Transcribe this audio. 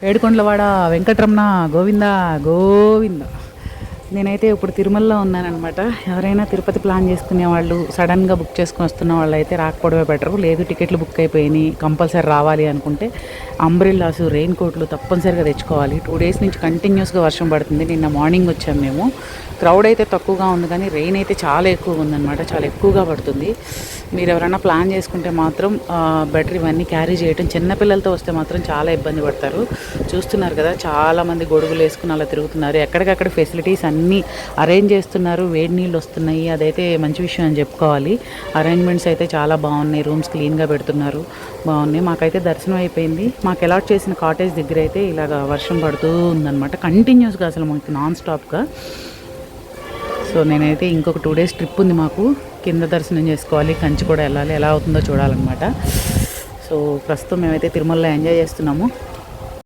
ఏడుకొండలవాడ వెంకటరమణ గోవింద గోవింద. నేనైతే ఇప్పుడు తిరుమలలో ఉన్నానన్నమాట. ఎవరైనా తిరుపతి ప్లాన్ చేసుకునే వాళ్ళు, సడన్గా బుక్ చేసుకుని వస్తున్న వాళ్ళు అయితే రాకపోవడమే బెటరు. లేదు టికెట్లు బుక్ అయిపోయినాయి, కంపల్సరీ రావాలి అనుకుంటే అంబ్రిల్లాసు, రెయిన్ కోట్లు తప్పనిసరిగా తెచ్చుకోవాలి. 2 డేస్ నుంచి కంటిన్యూస్గా వర్షం పడుతుంది. నిన్న మార్నింగ్ వచ్చాము మేము. క్రౌడ్ అయితే తక్కువగా ఉంది కానీ రెయిన్ అయితే చాలా ఎక్కువగా ఉందన్నమాట. చాలా ఎక్కువగా పడుతుంది. మీరు ఎవరైనా ప్లాన్ చేసుకుంటే మాత్రం బెటర్ ఇవన్నీ క్యారీ చేయటం. చిన్నపిల్లలతో వస్తే మాత్రం చాలా ఇబ్బంది పడతారు. చూస్తున్నారు కదా, చాలామంది గొడుగులు వేసుకుని అలా తిరుగుతున్నారు. ఎక్కడికక్కడ ఫెసిలిటీస్ అన్నీ అరేంజ్ చేస్తున్నారు. వేడి నీళ్ళు వస్తున్నాయి, అదైతే మంచి విషయం అని చెప్పుకోవాలి. అరేంజ్మెంట్స్ అయితే చాలా బాగున్నాయి. రూమ్స్ క్లీన్గా పెడుతున్నారు, బాగున్నాయి. మాకైతే దర్శనం అయిపోయింది. మాకు అలాట్ చేసిన కాటేజ్ దగ్గర అయితే ఇలాగ వర్షం పడుతూ ఉందన్నమాట కంటిన్యూస్గా, అసలు మాకు నాన్ స్టాప్గా. సో నేనైతే ఇంకొక 2 డేస్ ట్రిప్ ఉంది మాకు. కింద దర్శనం చేసుకోవాలి, కంచి కూడా వెళ్ళాలి. ఎలా అవుతుందో చూడాలన్నమాట. సో ప్రస్తుతం మేమైతే తిరుమలలో ఎంజాయ్ చేస్తున్నాము.